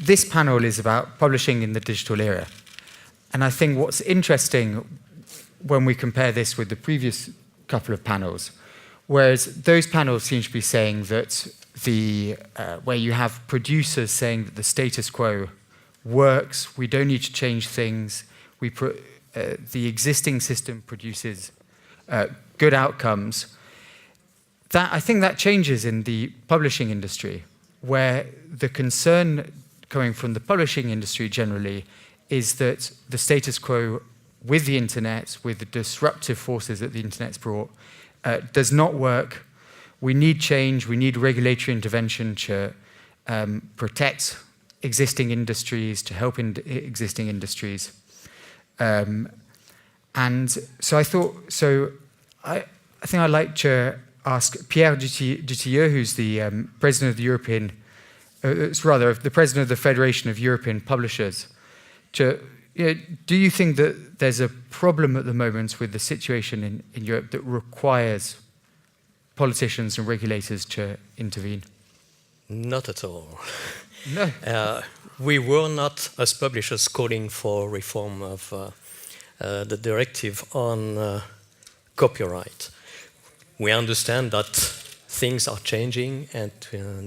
this panel is about publishing in the digital era. And I think what's interesting when we compare this with the previous couple of panels, whereas those panels seem to be saying that where you have producers saying that the status quo works, we don't need to change things, the existing system produces good outcomes. I think that changes in the publishing industry, where the concern coming from the publishing industry generally is that the status quo with the internet, with the disruptive forces that the internet's brought, does not work. We need change, we need regulatory intervention to protect existing industries, to help existing industries. And so I think I'd like to ask Pierre Dutilleux, who's the president of the the president of the Federation of European Publishers. Do you think that there's a problem at the moment with the situation in Europe that requires politicians and regulators to intervene? Not at all. No. We were not, as publishers, calling for reform of the directive on copyright. We understand that things are changing and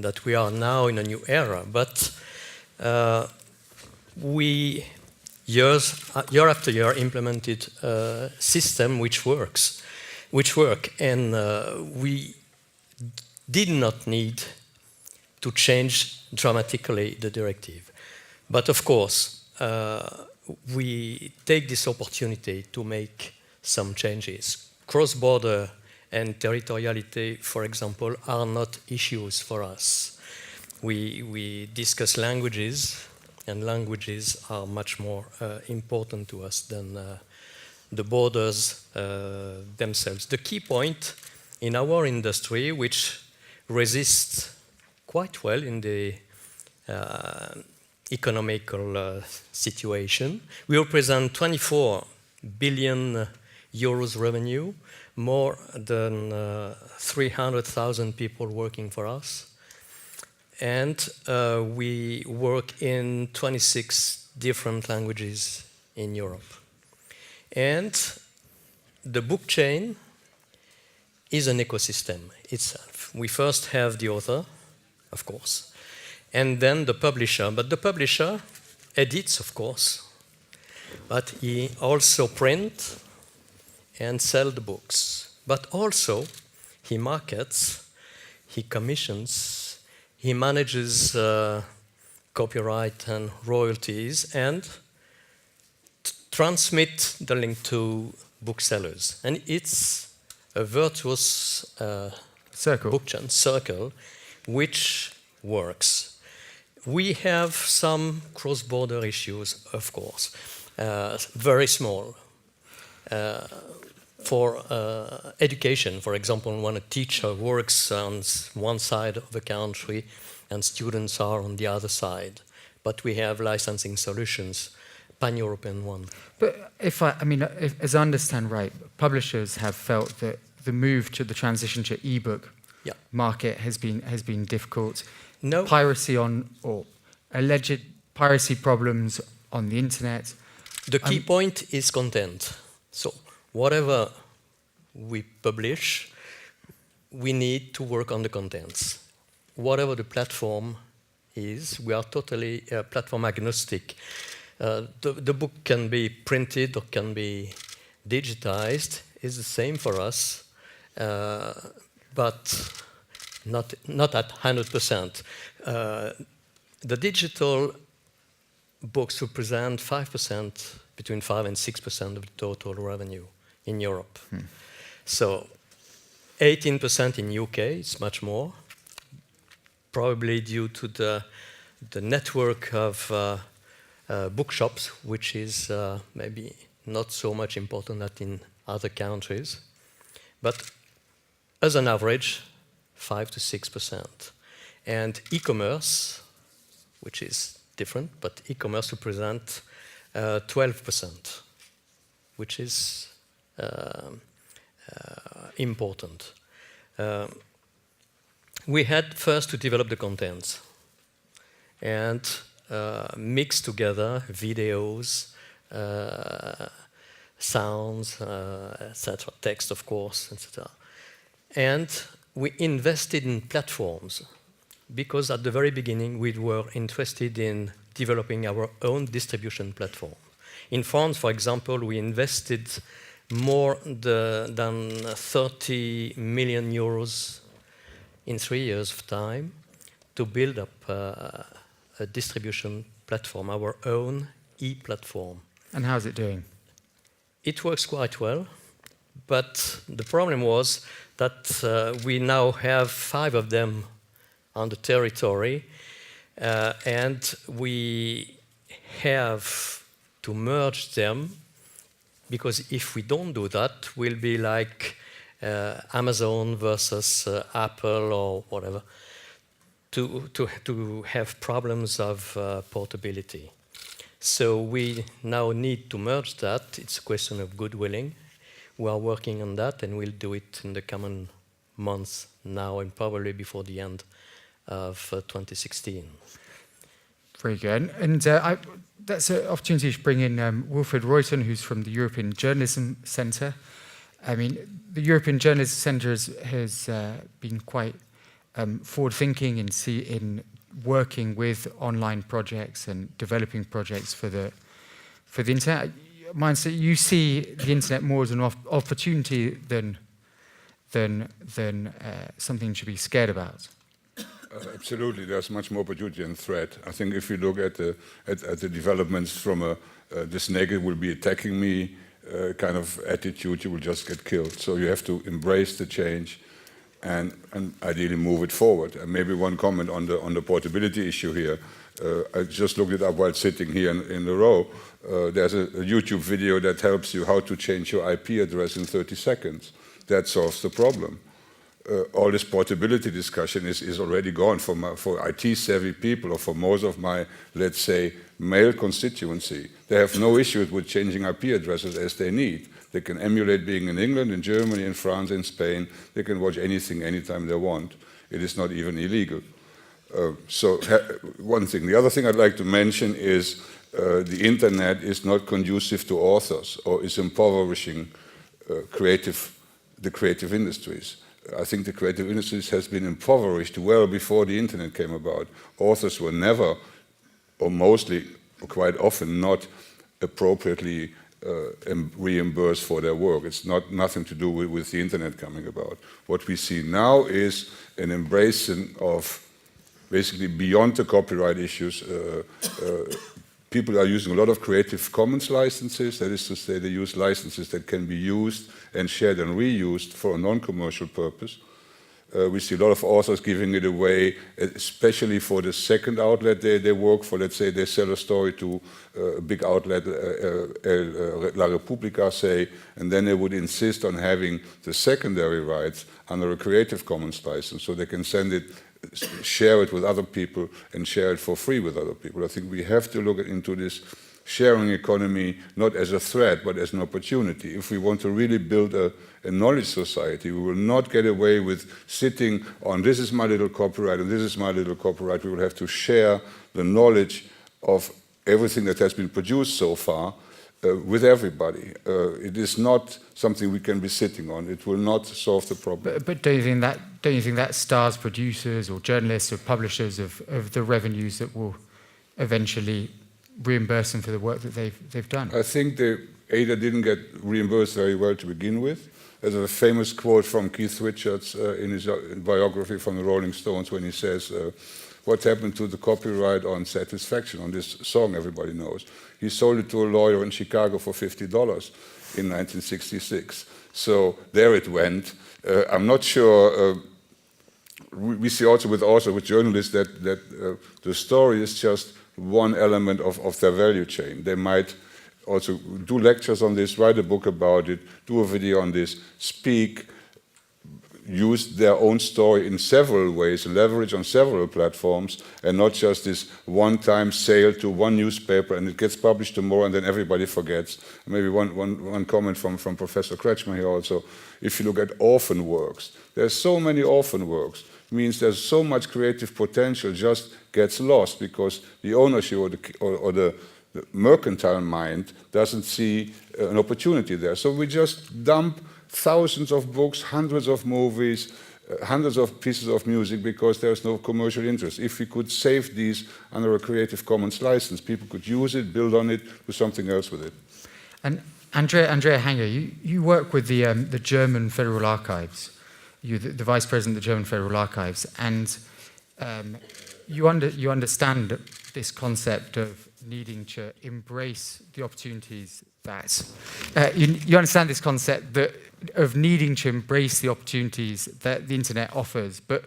that we are now in a new era, but we year after year implemented a system which work, and we did not need to change dramatically the directive. But of course, we take this opportunity to make some changes. Cross-border and territoriality, for example, are not issues for us. We discuss languages, and languages are much more important to us than the borders themselves. The key point in our industry, which resists quite well in the economical situation, we represent 24 billion euros revenue, more than 300,000 people working for us. And we work in 26 different languages in Europe. And the book chain is an ecosystem itself. We first have the author, of course, and then the publisher. But the publisher edits, of course, but he also prints and sells the books. But also, he markets, he commissions, he manages copyright and royalties, and transmit the link to booksellers. And it's a virtuous book chain circle which works. We have some cross-border issues, of course, very small. For education, for example, when a teacher works on one side of the country and students are on the other side, but we have licensing solutions, pan-European one. But if as I understand right, publishers have felt that the move to the transition to ebook market has been difficult. No. Piracy or alleged piracy problems on the internet. The key point is content. So whatever we publish, we need to work on the contents. Whatever the platform is, we are totally platform agnostic. The book can be printed or can be digitized. It's the same for us, but not at 100%. The digital books represent 5%, between 5 and 6% of the total revenue in Europe. So 18% in UK, it's much more, probably due to the network of bookshops, which is maybe not so much important as in other countries. But as an average, 5 to 6%. And e-commerce, which is different, but e-commerce represents 12%, which is important. We had first to develop the contents. And mix together videos, sounds, etc., text, of course, etc. And we invested in platforms because at the very beginning we were interested in developing our own distribution platform. In France, for example, we invested more than 30 million euros in 3 years of time to build up a distribution platform, our own e-platform. And how's it doing? It works quite well, but the problem was that we now have 5 of them on the territory, and we have to merge them, because if we don't do that, we'll be like Amazon versus Apple or whatever, to have problems of portability. So we now need to merge that. It's a question of good willing. We are working on that, and we'll do it in the coming months now, and probably before the end of 2016. Very good. And that's an opportunity to bring in Wilfried Ruyten, who's from the European Journalism Centre. I mean, the European Journalism Centre has been quite forward-thinking in working with online projects and developing projects for the internet. You see the internet more as an opportunity than something to be scared about. Absolutely, there's much more opportunity than threat. I think if you look at the developments from the snake will be attacking me kind of attitude, you will just get killed. So you have to embrace the change and ideally move it forward. And maybe one comment on the portability issue here. I just looked it up while sitting here in the row. There's a YouTube video that helps you how to change your IP address in 30 seconds. That solves the problem. All this portability discussion is already gone for IT-savvy people, or for most of my, let's say, male constituency. They have no issues with changing IP addresses as they need. They can emulate being in England, in Germany, in France, in Spain. They can watch anything, anytime they want. It is not even illegal. One thing. The other thing I'd like to mention is the internet is not conducive to authors, or is impoverishing the creative industries. I think the creative industries has been impoverished well before the internet came about. Authors were never, or mostly, or quite often, not appropriately reimbursed for their work. It's nothing to do with the internet coming about. What we see now is an embracing of, basically beyond the copyright issues, people are using a lot of Creative Commons licenses. That is to say, they use licenses that can be used and shared and reused for a non-commercial purpose. We see a lot of authors giving it away, especially for the second outlet they work for. Let's say they sell a story to a big outlet, La Repubblica, say, and then they would insist on having the secondary rights under a Creative Commons license, so they can send it, share it with other people, and share it for free with other people. I think we have to look into this sharing economy not as a threat, but as an opportunity. If we want to really build a knowledge society, we will not get away with sitting on this is my little copyright and this is my little copyright. We will have to share the knowledge of everything that has been produced so far with everybody. It is not something we can be sitting on. It will not solve the problem. But don't you think that starves producers or journalists or publishers of the revenues that will eventually reimburse them for the work that they've done? I think Ada didn't get reimbursed very well to begin with. There's a famous quote from Keith Richards in his biography from the Rolling Stones when he says, what happened to the copyright on Satisfaction, on this song everybody knows? He sold it to a lawyer in Chicago for $50 in 1966. So there it went. I'm not sure. We see also with journalists that the story is just one element of their value chain. They might also do lectures on this, write a book about it, do a video on this, speak, use their own story in several ways, leverage on several platforms, and not just this one-time sale to one newspaper and it gets published tomorrow and then everybody forgets. Maybe one comment from Professor Kretschmer here also. If you look at orphan works, there's so many orphan works. means there's so much creative potential just gets lost because the ownership or the mercantile mind doesn't see an opportunity there. So we just dump thousands of books, hundreds of movies, hundreds of pieces of music because there's no commercial interest. If we could save these under a Creative Commons license, people could use it, build on it, do something else with it. And Andrea Hanger, you work with the German Federal Archives. You're the Vice President of the German Federal Archives, and you understand this concept of needing to embrace the opportunities that you understand this concept of needing to embrace the opportunities that the internet offers, but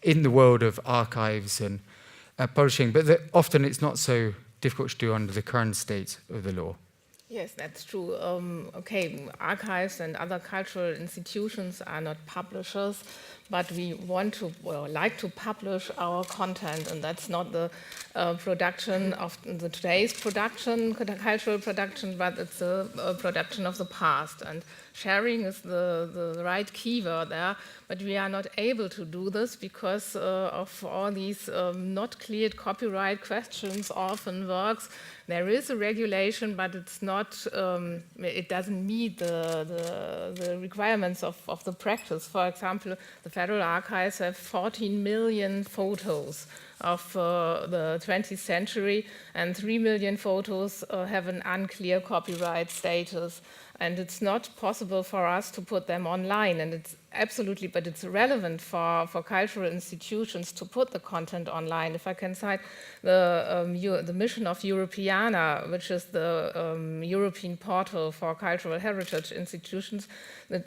in the world of archives and publishing, but that often it's not so difficult to do under the current state of the law. Yes, that's true. Okay, archives and other cultural institutions are not publishers, but we want to, well, like to publish our content, and that's not the production of the today's production, cultural production, but it's a production of the past. And sharing is the right keyword there, but we are not able to do this because of all these not cleared copyright questions, orphan works. There is a regulation, but it's not. It doesn't meet the requirements of the practice. For example, the Federal Archives have 14 million photos of the 20th century, and 3 million photos have an unclear copyright status. And it's not possible for us to put them online, and it's absolutely, but it's relevant for cultural institutions to put the content online. If I can cite the mission of Europeana, which is the European portal for cultural heritage institutions, the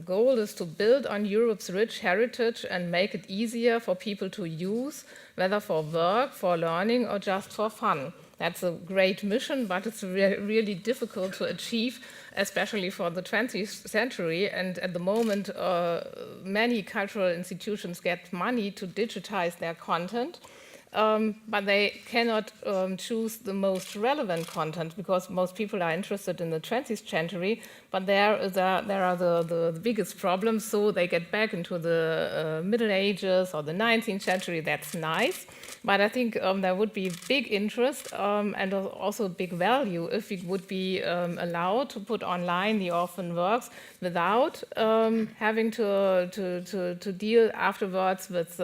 goal is to build on Europe's rich heritage and make it easier for people to use, whether for work, for learning, or just for fun. That's a great mission, but it's really difficult to achieve, especially for the 20th century. And at the moment, many cultural institutions get money to digitize their content, but they cannot choose the most relevant content because most people are interested in the 20th century, but there are the biggest problems, so they get back into the Middle Ages or the 19th century. That's nice. But I think there would be big interest and also big value if we would be allowed to put online the orphan works without having to deal afterwards with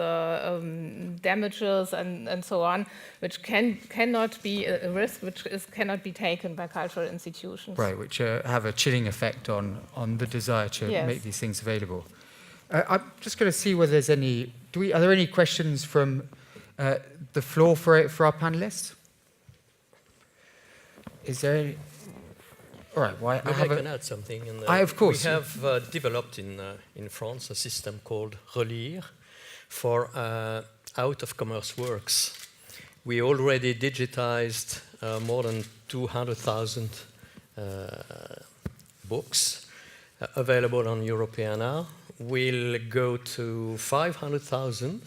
damages and so on, which cannot be a risk which cannot be taken by cultural institutions. Right, which have a chilling effect on the desire to make these things available. I'm just going to see whether there's any. Are there any questions from the floor for our panelists? Is there any? All right. Well, I can add something. Of course. We have developed in France a system called Relire for out-of-commerce works. We already digitized more than 200,000 books available on Europeana. We'll go to 500,000.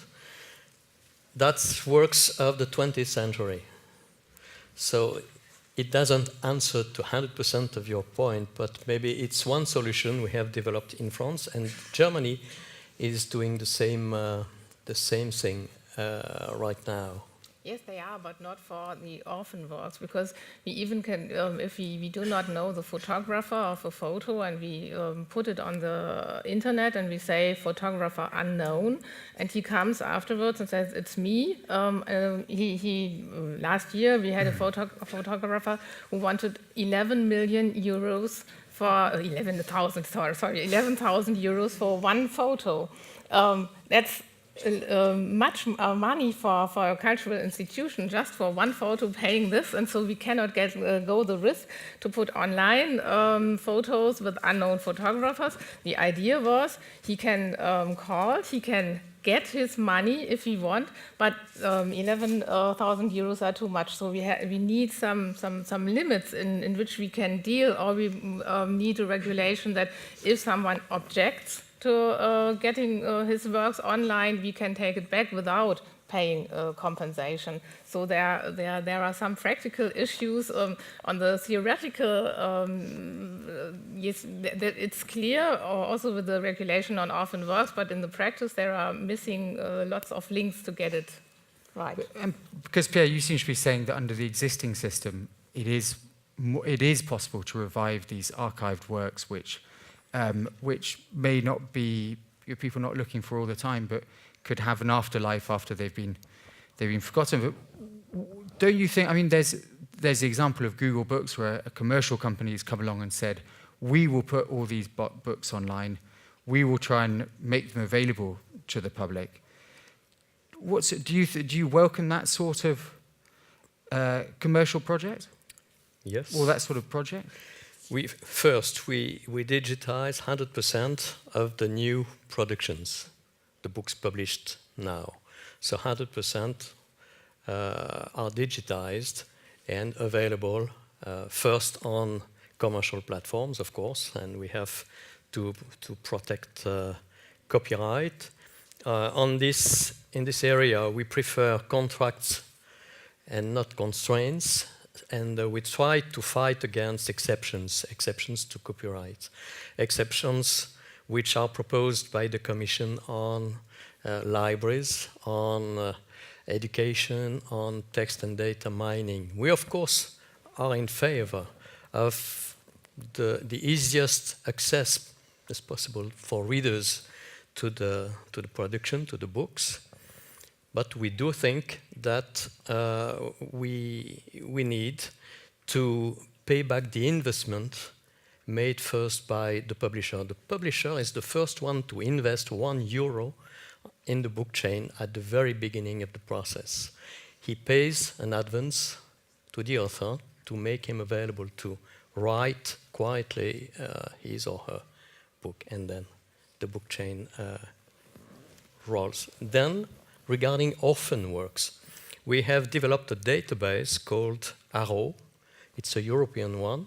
That's works of the 20th century. So it doesn't answer to 100% of your point, but maybe it's one solution we have developed in France, and Germany is doing the same thing right now. Yes, they are, but not for the orphan works, because we even can, if we do not know the photographer of a photo and we put it on the internet and we say photographer unknown, and he comes afterwards and says, it's me. Last year we had a photographer who wanted 11 million euros for 11,000 euros for one photo. That's much money for a cultural institution just for one photo paying this, and so we cannot go the risk to put online photos with unknown photographers. The idea was he can call, he can get his money if he want, but 11,000 euros are too much. So we need some limits in which we can deal, or we need a regulation that if someone objects to getting his works online, we can take it back without paying compensation. So there are some practical issues. On the theoretical, yes, it's clear, also with the regulation on orphan works, but in the practice there are missing lots of links to get it right. Because Pierre, you seem to be saying that under the existing system, it is possible to revive these archived works, which may not be people not looking for all the time, but could have an afterlife after they've been forgotten. But don't you think? I mean, there's the example of Google Books, where a commercial company has come along and said, "We will put all these books online. We will try and make them available to the public." Do you welcome that sort of commercial project? Yes. Or that sort of project? We digitize 100% of the new productions, the books published now. So 100% are digitized and available first on commercial platforms, of course, and we have to protect copyright. In this area, we prefer contracts and not constraints. And we try to fight against exceptions to copyright. Exceptions which are proposed by the Commission on libraries, on education, on text and data mining. We, of course, are in favor of the easiest access as possible for readers to the production, to the books. But we do think that we need to pay back the investment made first by the publisher. The publisher is the first one to invest €1 in the book chain at the very beginning of the process. He pays an advance to the author to make him available to write quietly his or her book, and then the book chain rolls. Then, regarding orphan works, we have developed a database called Arrow. It's a European one,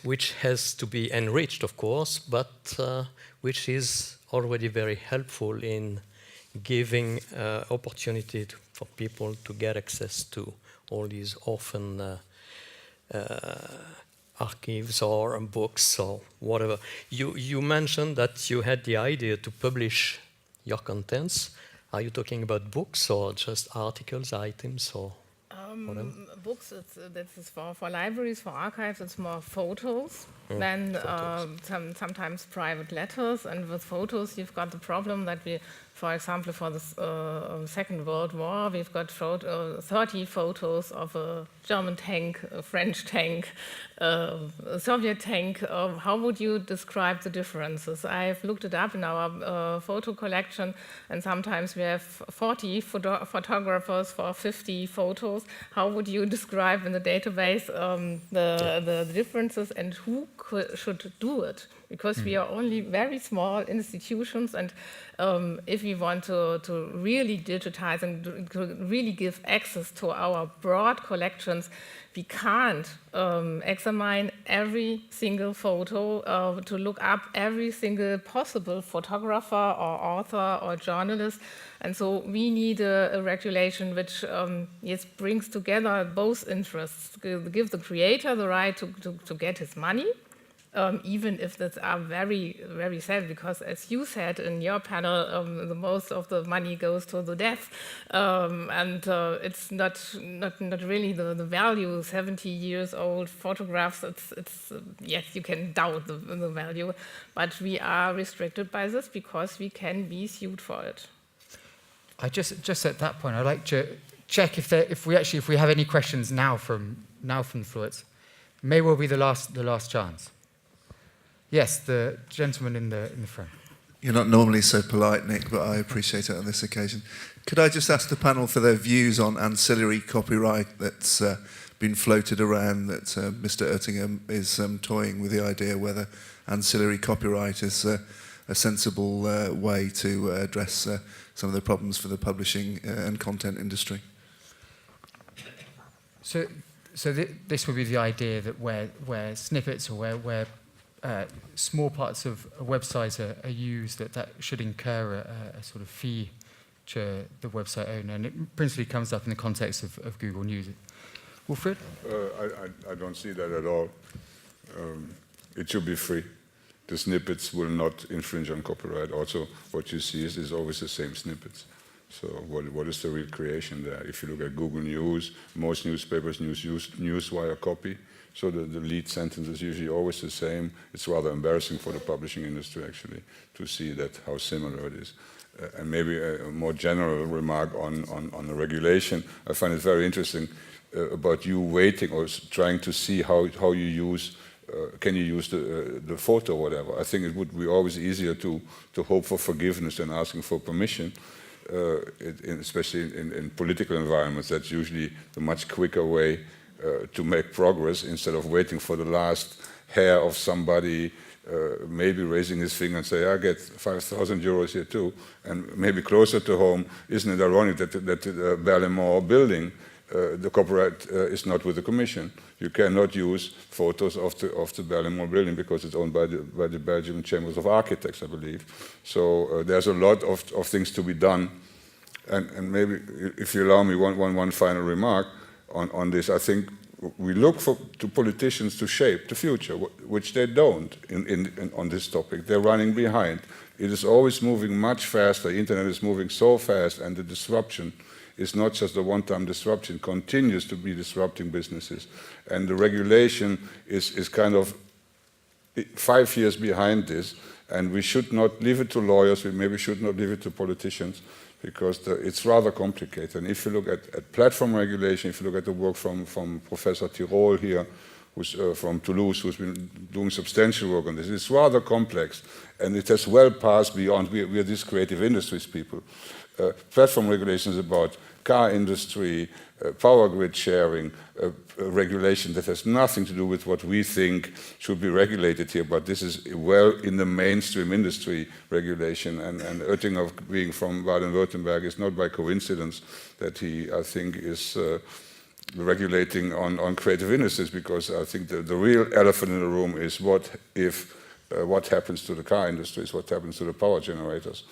which has to be enriched, of course, but which is already very helpful in giving opportunity for people to get access to all these orphan archives or books or whatever. You mentioned that you had the idea to publish your contents. Are you talking about books or just articles, items, or whatever? Books, this is for libraries, for archives, it's more photos than sometimes private letters. And with photos, you've got the problem that we, for example, for the Second World War, we've got 30 photos of a German tank, a French tank, a Soviet tank. How would you describe the differences? I've looked it up in our photo collection, and sometimes we have 40 photographers for 50 photos. How would you describe in the database the differences, and who should do it? Because we are only very small institutions, and if we want to really digitize and to really give access to our broad collections, we can't examine every single photo, to look up every single possible photographer or author or journalist. And so we need a regulation which yes, brings together both interests, give the creator the right to get his money, even if that's very, very sad, because as you said in your panel, the most of the money goes to the deaf, and it's not really the value. 70 years old photographs, it's yes, you can doubt the value, but we are restricted by this because we can be sued for it. I just at that point, I'd like to check if we have any questions now from the floor. It may well be the last chance. Yes, the gentleman in the front. You're not normally so polite, Nick, but I appreciate it on this occasion. Could I just ask the panel for their views on ancillary copyright that's been floated around, that Mr. Oettinger is toying with the idea whether ancillary copyright is a sensible way to address some of the problems for the publishing and content industry? So this would be the idea that where snippets or where small parts of a website are used, that should incur a sort of fee the website owner, and it principally comes up in the context of Google News. Wilfred? I don't see that at all. It should be free. The snippets will not infringe on copyright. Also, what you see is always the same snippets. So what is the real creation there? If you look at Google News, most newspapers use news via copy. So the lead sentence is usually always the same. It's rather embarrassing for the publishing industry, actually, to see that how similar it is. And maybe a more general remark on the regulation. I find it very interesting about you waiting or trying to see how you use, can you use the photo or whatever. I think it would be always easier to hope for forgiveness than asking for permission, especially in political environments. That's usually the much quicker way to make progress instead of waiting for the last hair of somebody maybe raising his finger and say, I get 5,000 euros here too. And maybe closer to home, isn't it ironic that the Berlaymont building, the copyright is not with the Commission. You cannot use photos of the Berlaymont building because it's owned by the Belgian Chambers of Architects, I believe. So there's a lot of things to be done. And maybe, if you allow me one final remark on this, I think we look to politicians to shape the future, which they don't on this topic. They're running behind. It is always moving much faster. The internet is moving so fast, and the disruption is not just a one-time disruption, continues to be disrupting businesses. And the regulation is kind of 5 years behind this, and we should not leave it to lawyers, we maybe should not leave it to politicians, because it's rather complicated. And if you look at platform regulation, if you look at the work from Professor Tirol here, who's from Toulouse, who's been doing substantial work on this, it's rather complex, and it has well passed beyond, we are these creative industries people. Platform regulation is about car industry, power grid sharing, regulation that has nothing to do with what we think should be regulated here, but this is well in the mainstream industry regulation, and Oettinger being from Baden-Württemberg is not by coincidence that he, I think, is regulating on creative industries, because I think the real elephant in the room is what happens to the car industries, what happens to the power generators,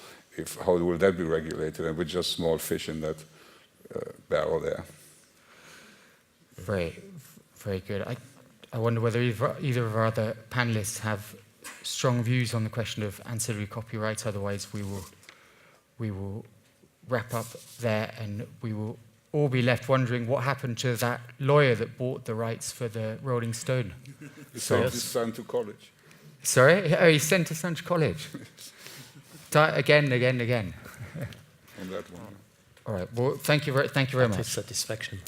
how will that be regulated, and we're just small fish in that barrel there. Very, very good. I wonder whether either of our other panelists have strong views on the question of ancillary copyright. Otherwise, we will wrap up there, and we will all be left wondering what happened to that lawyer that bought the rights for the Rolling Stone. Sent his son to college. Sorry? Oh, he sent his son to college. Again. On that one. All right. Well, thank you very much. Satisfaction.